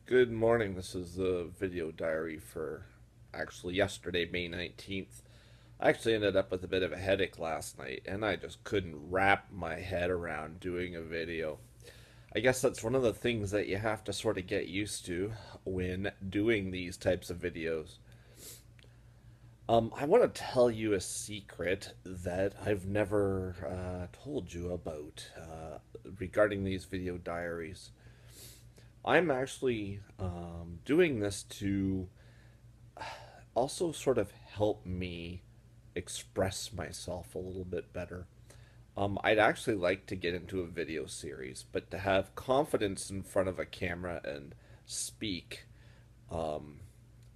Good morning. This is the video diary for actually yesterday, May 19th. I actually ended up with a bit of a headache last night, and I just couldn't wrap my head around doing a video. I guess that's one of the things that you have to sort of get used to when doing these types of videos. I want to tell you a secret that I've never told you about regarding these video diaries. I'm actually doing this to also sort of help me express myself a little bit better. I'd actually like to get into a video series, but to have confidence in front of a camera and speak, um,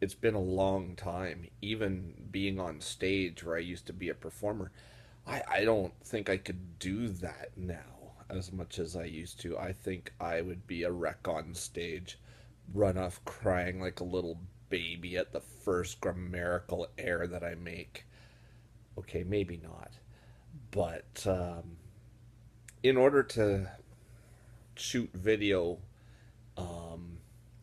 it's been a long time. Even being on stage where I used to be a performer, I don't think I could do that now as much as I used to. I think I would be a wreck on stage, run off crying like a little baby at the first grammatical error that I make. Okay, maybe not. But in order to shoot video, um,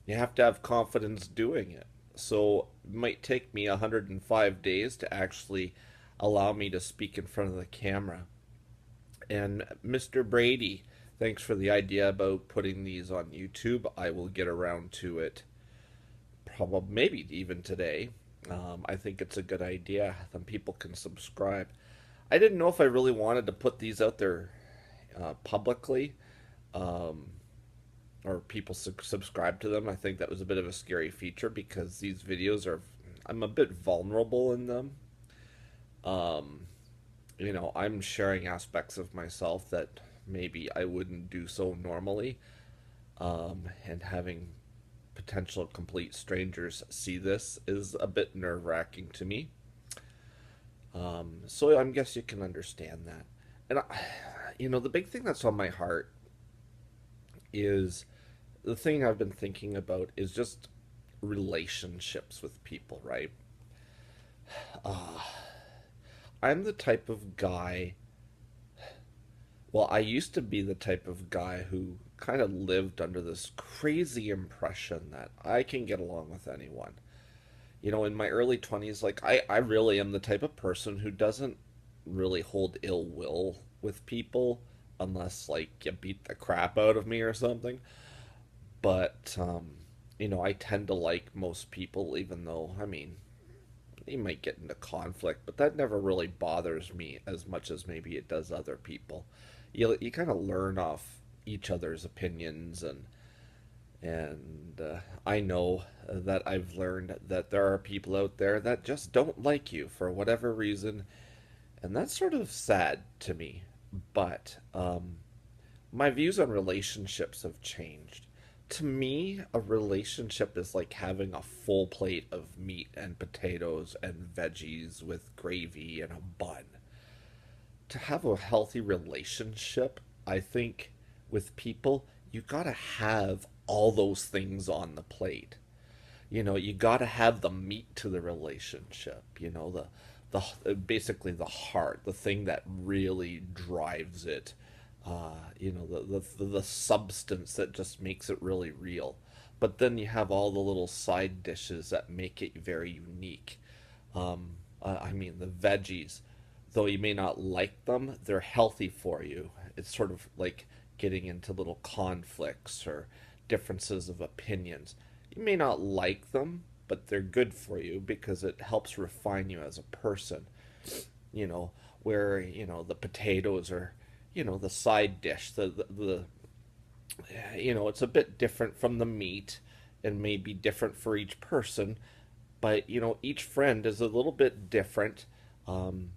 you have to have confidence doing it. So it might take me 105 days to actually allow me to speak in front of the camera. And Mr. Brady, thanks for the idea about putting these on YouTube. I will get around to it probably maybe even today. I think it's a good idea. Then people can subscribe. I didn't know if I really wanted to put these out there publicly, um, or people subscribe to them. I think that was a bit of a scary feature because these videos are, I'm a bit vulnerable in them. Um, I'm sharing aspects of myself that maybe I wouldn't do so normally, and having potential complete strangers see this is a bit nerve wracking to me. So I guess you can understand that. And the big thing that's on my heart is the thing I've been thinking about is just relationships with people, right? Uh, I'm the type of guy, well, I used to be the type of guy who kind of lived under this crazy impression that I can get along with anyone. In my early 20s, like, I really am the type of person who doesn't really hold ill will with people unless, like, you beat the crap out of me or something. But, I tend to like most people, even though, I mean, you might get into conflict, but that never really bothers me as much as maybe it does other people. You kind of learn off each other's opinions, and I know that I've learned that there are people out there that just don't like you for whatever reason, and that's sort of sad to me. But my views on relationships have changed. To me, a relationship is like having a full plate of meat and potatoes and veggies with gravy and a bun. To have a healthy relationship, I think, with people, you gotta have all those things on the plate. You gotta have the meat to the relationship. Basically the heart, the thing that really drives it. The substance that just makes it really real. But then you have all the little side dishes that make it very unique. I mean, the veggies, though you may not like them, they're healthy for you. It's sort of like getting into little conflicts or differences of opinions. You may not like them, but they're good for you because it helps refine you as a person. You know, where, the potatoes are, the side dish, it's a bit different from the meat and may be different for each person, but each friend is a little bit different, um,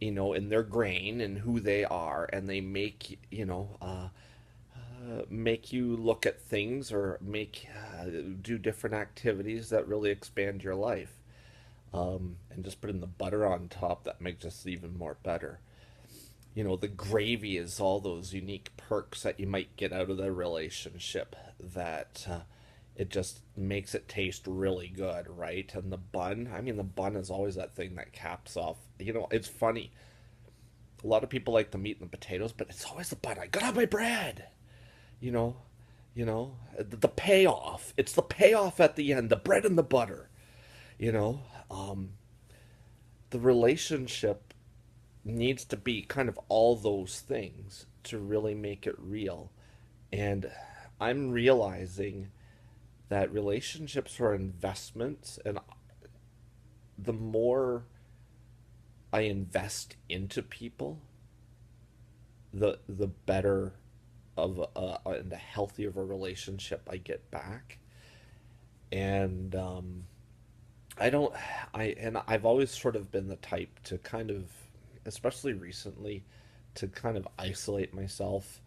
in their grain and who they are, and they make you look at things or make do different activities that really expand your life. And just putting the butter on top that makes us even more better. The gravy is all those unique perks that you might get out of the relationship that it just makes it taste really good, right? And the bun, I mean, the bun is always that thing that caps off. It's funny. A lot of people like the meat and the potatoes, but it's always the bun. I gotta have my bread. You know, the payoff It's the payoff at the end, the bread and the butter. You know, um, the relationship needs to be kind of all those things to really make it real. And I'm realizing that relationships are investments, and the more I invest into people, the better of and the healthier of a relationship I get back. And I don't I've always sort of been the type to kind of, especially recently, to kind of isolate myself,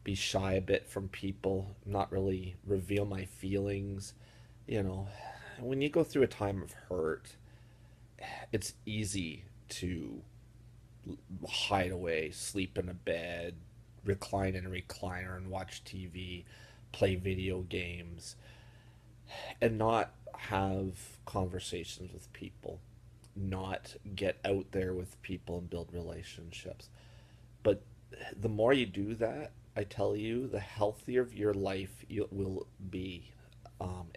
be shy a bit from people, not really reveal my feelings. You know, when you go through a time of hurt, it's easy to hide away, sleep in a bed, recline in a recliner and watch TV, play video games, and not have conversations with people, not get out there with people and build relationships. But the more you do that, I tell you, the healthier your life you will be.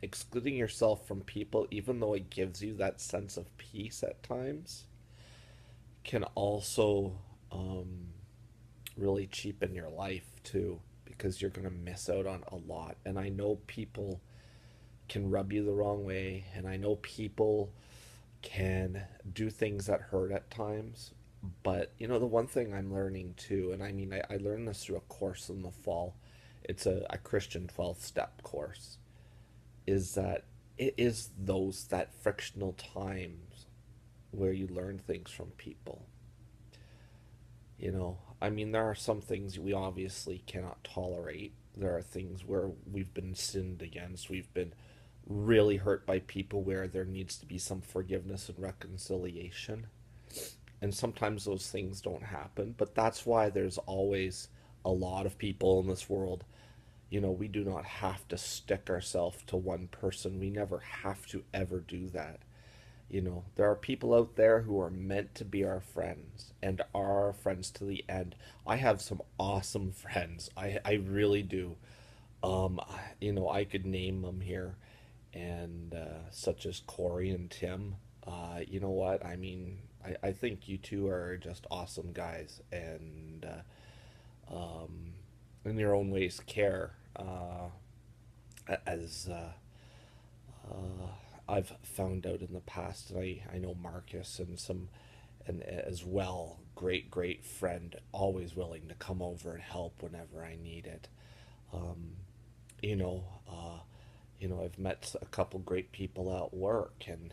Excluding yourself from people, even though it gives you that sense of peace at times, can also really cheapen your life too, because you're going to miss out on a lot. And I know people can rub you the wrong way, and I know people can do things that hurt at times. But you know, the one thing I'm learning too, and I mean, I learned this through a course in the fall. It's a Christian 12 step course. Is that it is those that frictional times where you learn things from people. You know, I mean, there are some things we obviously cannot tolerate. There are things where we've been sinned against. We've been really hurt by people where there needs to be some forgiveness and reconciliation. And sometimes those things don't happen, but that's why there's always a lot of people in this world. You know, we do not have to stick ourselves to one person. We never have to ever do that. You know, there are people out there who are meant to be our friends and are our friends to the end. I have some awesome friends. I really do. Um, you know, I could name them here, and such as Corey and Tim. You know what? I mean, I think you two are just awesome guys, and in your own ways care. As I've found out in the past, and I know Marcus and some, and as well, great friend, always willing to come over and help whenever I need it. Um, you know, I've met a couple great people at work, and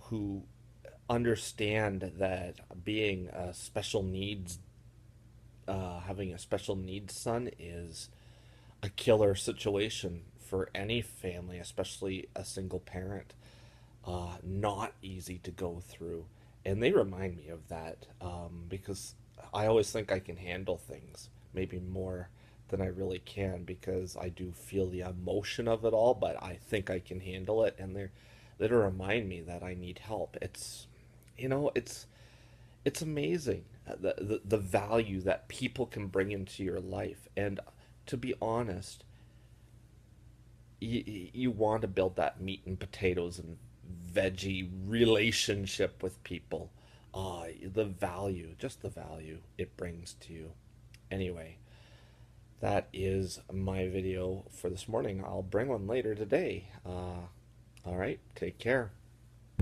who understand that being a special needs, having a special needs son is a killer situation for any family, especially a single parent. Not easy to go through. And they remind me of that, because I always think I can handle things, maybe more than I really can, because I do feel the emotion of it all, but I think I can handle it. And they remind me that I need help. You know, it's amazing, the value that people can bring into your life. And to be honest, you want to build that meat and potatoes and veggie relationship with people. The value, just the value it brings to you. Anyway, that is my video for this morning. I'll bring one later today. All right, take care.